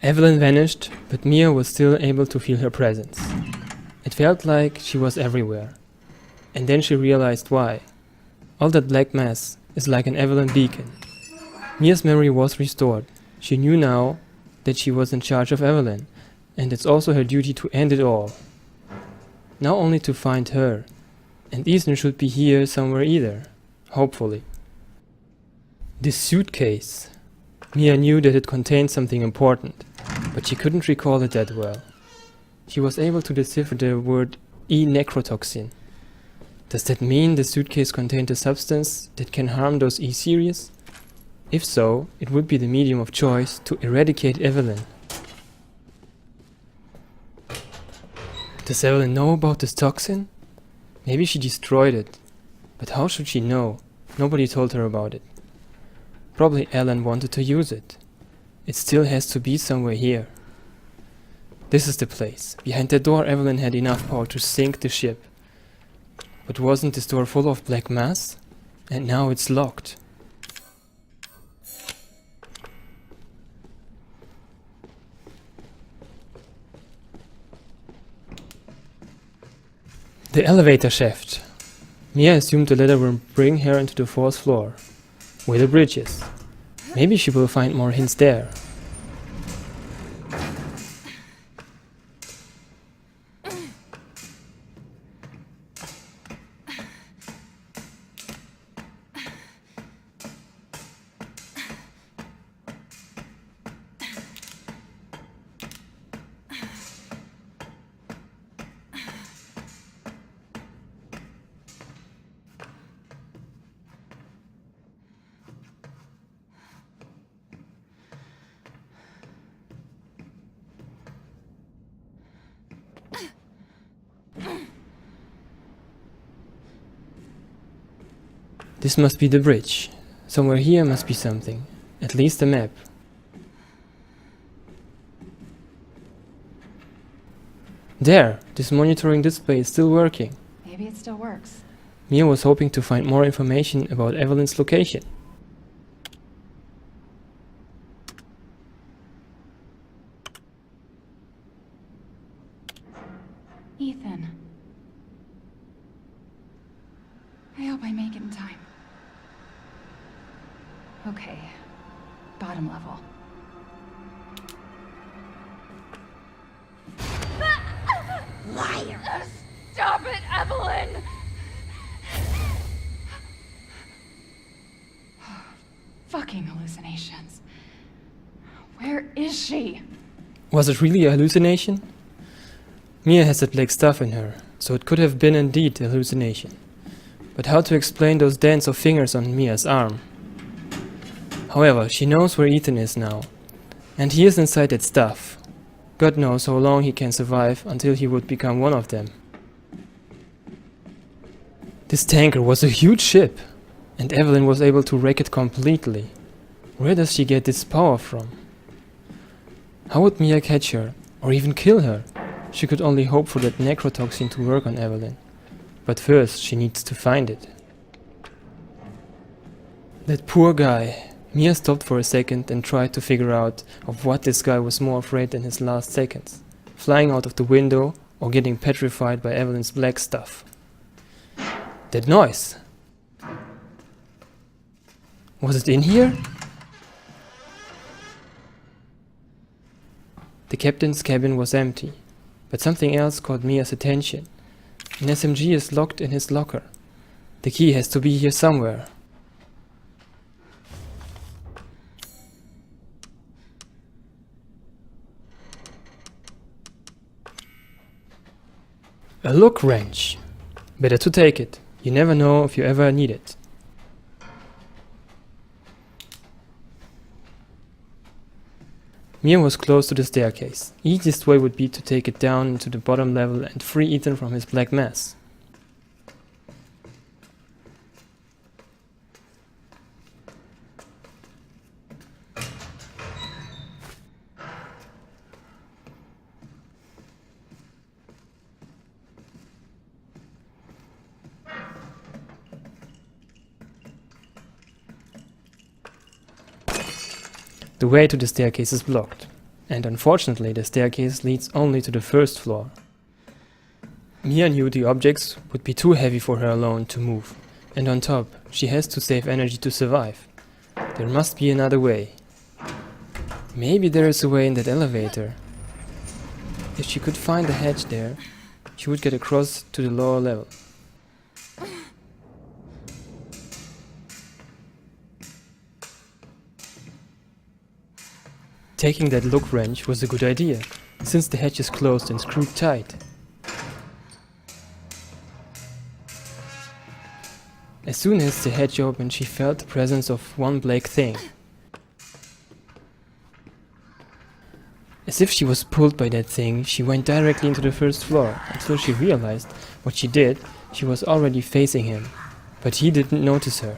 Eveline vanished, but Mia was still able to feel her presence. It felt like she was everywhere. And then she realized why. All that black mass is like an Eveline beacon. Mia's memory was restored. She knew now that she was in charge of Eveline, and it's also her duty to end it all. Now only to find her. And Ethan should be here somewhere either. Hopefully. This suitcase. Mia knew that it contained something important, but she couldn't recall it that well. She was able to decipher the word E-necrotoxin. Does that mean the suitcase contained a substance that can harm those E-series? If so, it would be the medium of choice to eradicate Eveline. Does Eveline know about this toxin? Maybe she destroyed it. But how should she know? Nobody told her about it. Probably Alan wanted to use it. It still has to be somewhere here. This is the place. Behind that door Eveline had enough power to sink the ship. But wasn't this door full of black mass? And now it's locked. The elevator shaft. Mia assumed the ladder will bring her into the 4th floor, where the bridge is. Maybe she will find more hints there. This must be the bridge. Somewhere here must be something. At least a map. There! This monitoring display is still working. Maybe it still works. Mia was hoping to find more information about Eveline's location. Ethan. I hope I make it in time. Okay. Bottom level. Liar! Stop it, Eveline! Fucking hallucinations. Where is she? Was it really a hallucination? Mia has that black stuff in her, so it could have been indeed a hallucination. But how to explain those dance of fingers on Mia's arm? However, she knows where Ethan is now, and he is inside that stuff. God knows how long he can survive until he would become one of them. This tanker was a huge ship, and Eveline was able to wreck it completely. Where does she get this power from? How would Mia catch her, or even kill her? She could only hope for that necrotoxin to work on Eveline. But first she needs to find it. That poor guy. Mia stopped for a second and tried to figure out of what this guy was more afraid in his last seconds. Flying out of the window or getting petrified by Eveline's black stuff. That noise! Was it in here? The captain's cabin was empty, but something else caught Mia's attention. An SMG is locked in his locker. The key has to be here somewhere. A lock wrench. Better to take it. You never know if you ever need it. Mia was close to the staircase. Easiest way would be to take it down into the bottom level and free Ethan from his black mass. The way to the staircase is blocked. And unfortunately, the staircase leads only to the first floor. Mia knew the objects would be too heavy for her alone to move, and on top, she has to save energy to survive. There must be another way. Maybe there is a way in that elevator. If she could find the hatch there, she would get across to the lower level. Taking that look wrench was a good idea, since the hatch is closed and screwed tight. As soon as the hatch opened, she felt the presence of one black thing. As if she was pulled by that thing, she went directly into the first floor. Until she realized what she did, she was already facing him, but he didn't notice her.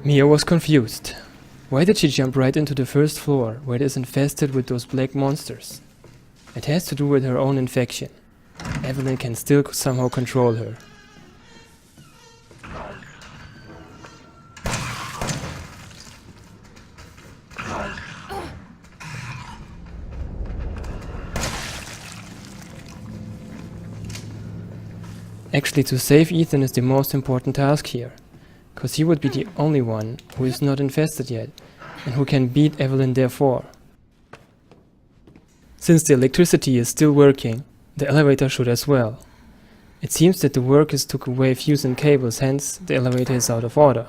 Mia was confused. Why did she jump right into the first floor, where it is infested with those black monsters? It has to do with her own infection. Eveline can still somehow control her. Actually, to save Ethan is the most important task here, cause he would be the only one who is not infested yet, and who can beat Eveline therefore. Since the electricity is still working, the elevator should as well. It seems that the workers took away fuse and cables, hence the elevator is out of order.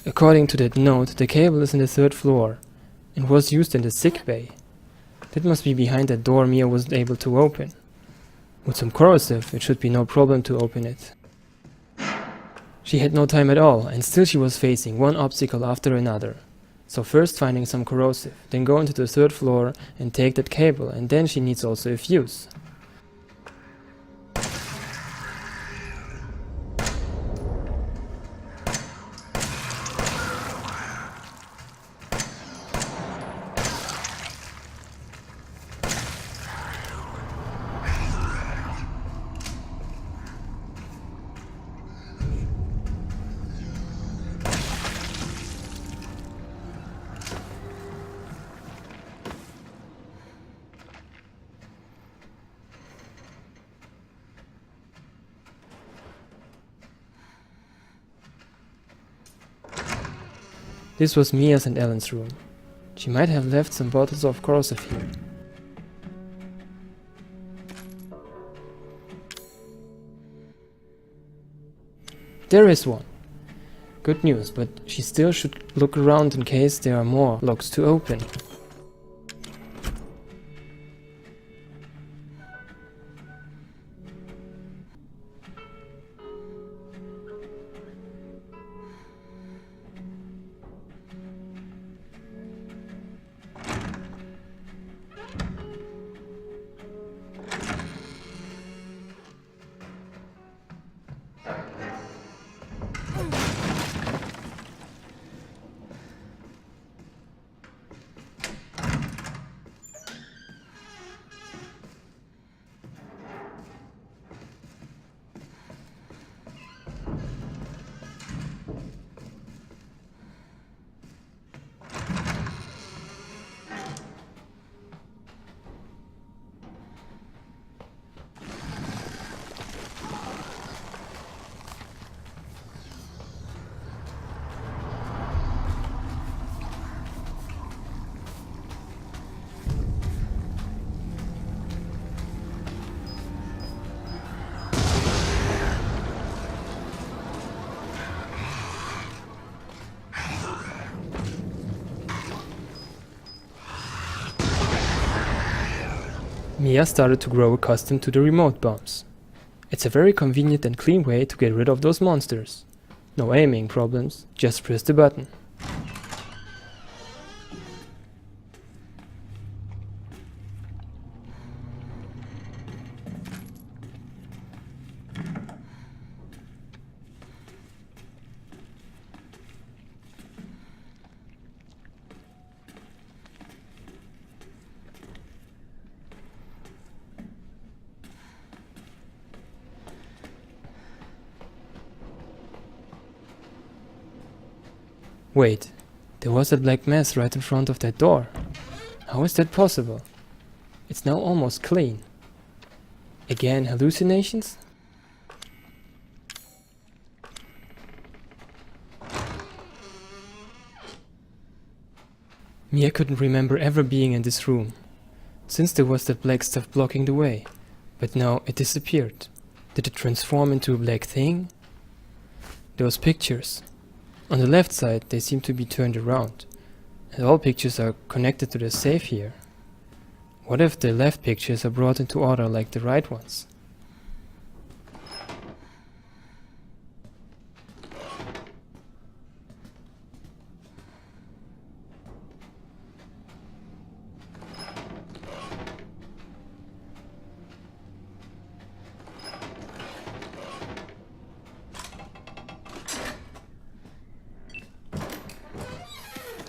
According to that note, the cable is in the 3rd floor, and was used in the sick bay. That must be behind that door Mia wasn't able to open. With some corrosive, it should be no problem to open it. She had no time at all, and still she was facing one obstacle after another. So first finding some corrosive, then go into the 3rd floor and take that cable, and then she needs also a fuse. This was Mia's and Ellen's room. She might have left some bottles of corrosive here. There is one. Good news, but she still should look around in case there are more locks to open. Mia started to grow accustomed to the remote bombs. It's a very convenient and clean way to get rid of those monsters. No aiming problems, just press the button. Wait, there was a black mass right in front of that door. How is that possible? It's now almost clean. Again, hallucinations? Mia couldn't remember ever being in this room, since there was that black stuff blocking the way, but now it disappeared. Did it transform into a black thing? Those pictures. On the left side, they seem to be turned around, and all pictures are connected to the safe here. What if the left pictures are brought into order like the right ones?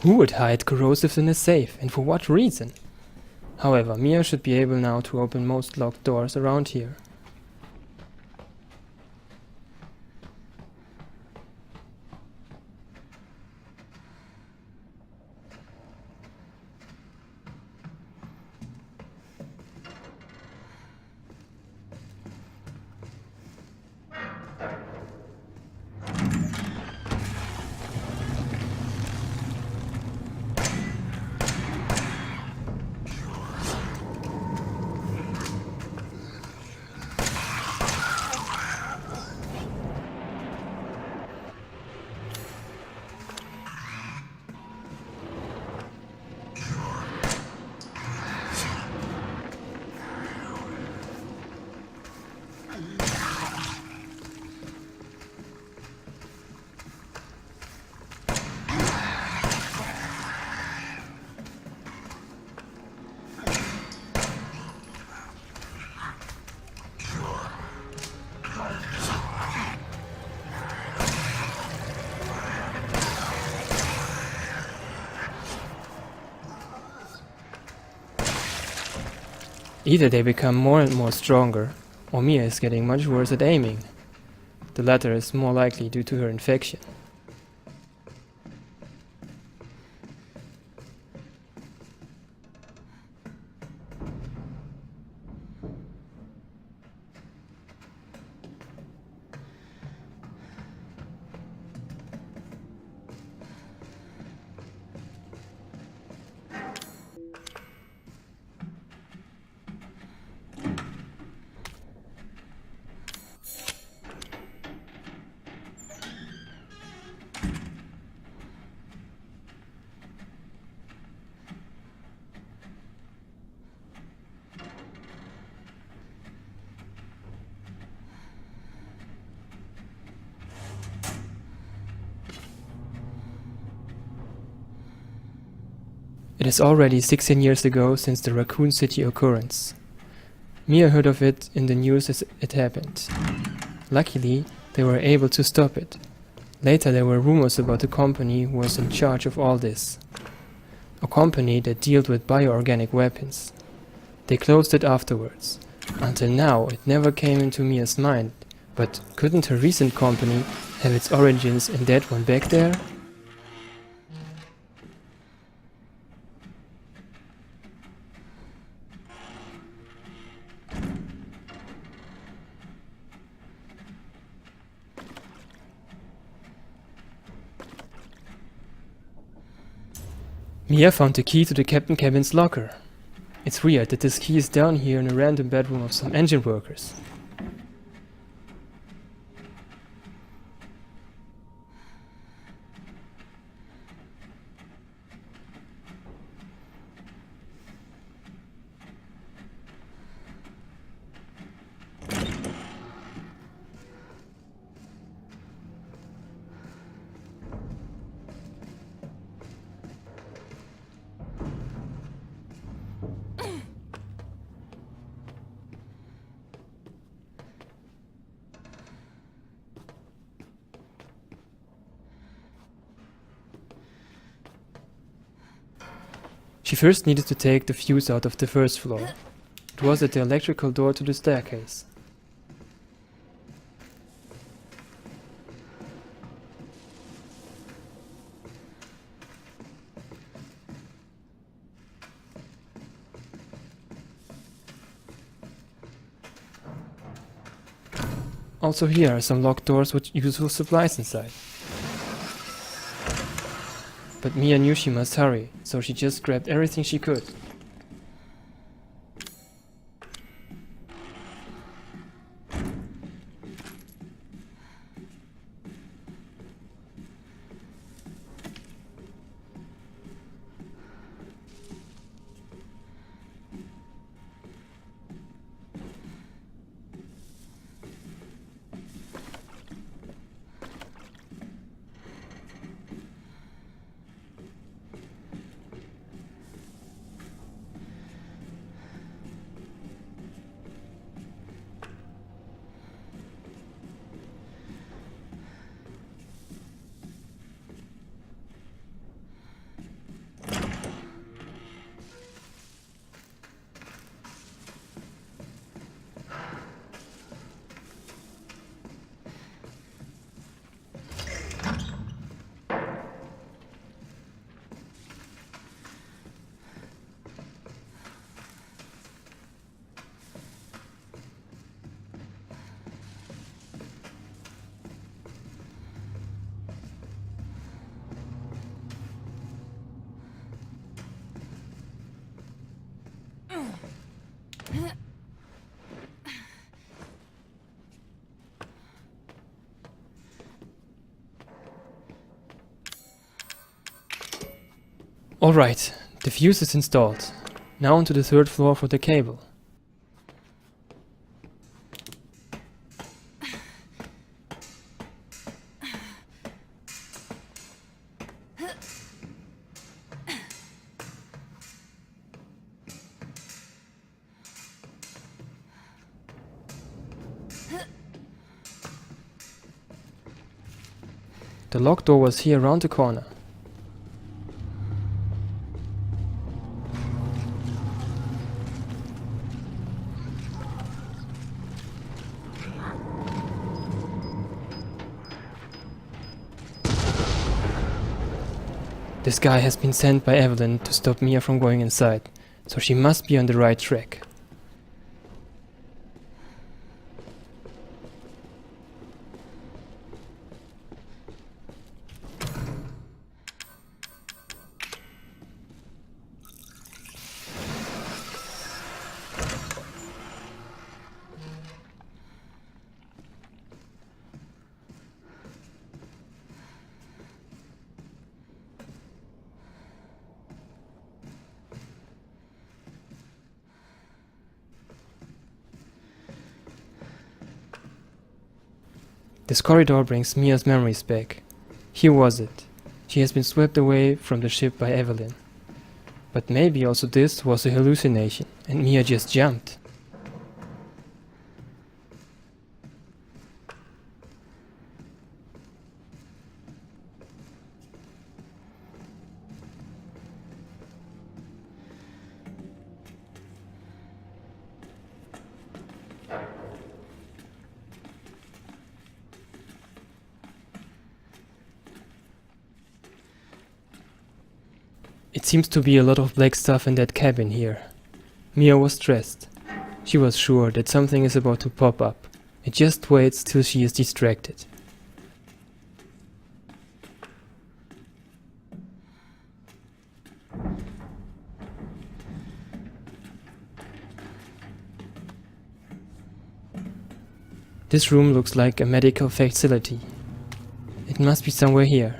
Who would hide corrosives in a safe, and for what reason? However, Mia should be able now to open most locked doors around here. Either they become more and more stronger, or Mia is getting much worse at aiming. The latter is more likely due to her infection. It is already 16 years ago since the Raccoon City occurrence. Mia heard of it in the news as it happened. Luckily, they were able to stop it. Later there were rumors about the company who was in charge of all this. A company that dealt with bioorganic weapons. They closed it afterwards. Until now, it never came into Mia's mind, but couldn't her recent company have its origins in that one back there? Mia found the key to the captain cabin's locker. It's weird that this key is down here in a random bedroom of some engine workers. She first needed to take the fuse out of the first floor. It was at the electrical door to the staircase. Also here are some locked doors with useful supplies inside. But Mia knew she must hurry, so she just grabbed everything she could. Alright, the fuse is installed. Now onto the 3rd floor for the cable. The locked door was here around the corner. This guy has been sent by Eveline to stop Mia from going inside, so she must be on the right track. This corridor brings Mia's memories back. Here was it. She has been swept away from the ship by Eveline. But maybe also this was a hallucination and Mia just jumped. It seems to be a lot of black stuff in that cabin here. Mia was stressed. She was sure that something is about to pop up. It just waits till she is distracted. This room looks like a medical facility. It must be somewhere here.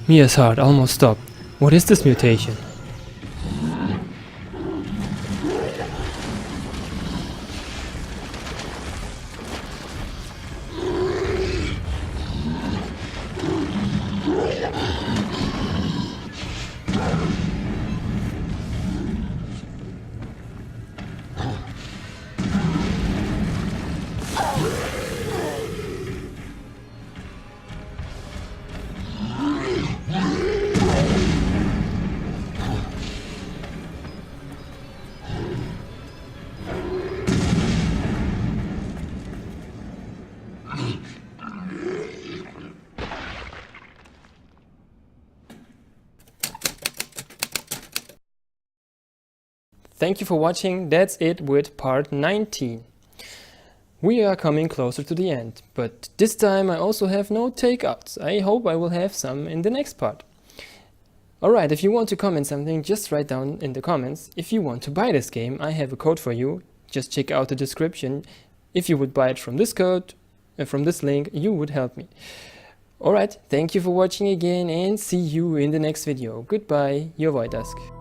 Mia's heart almost stopped. What is this mutation? thank you for watching. That's it with part 19. We are coming closer to the end, but this time I also have no takeouts. I hope I will have some in the next part. Alright, if you want to comment something, just write down in the comments. If you want to buy this game, I have a code for you. Just check out the description. If you would buy it from this code, from this link, you would help me. Alright, thank you for watching again and see you in the next video. Goodbye, your Voidask.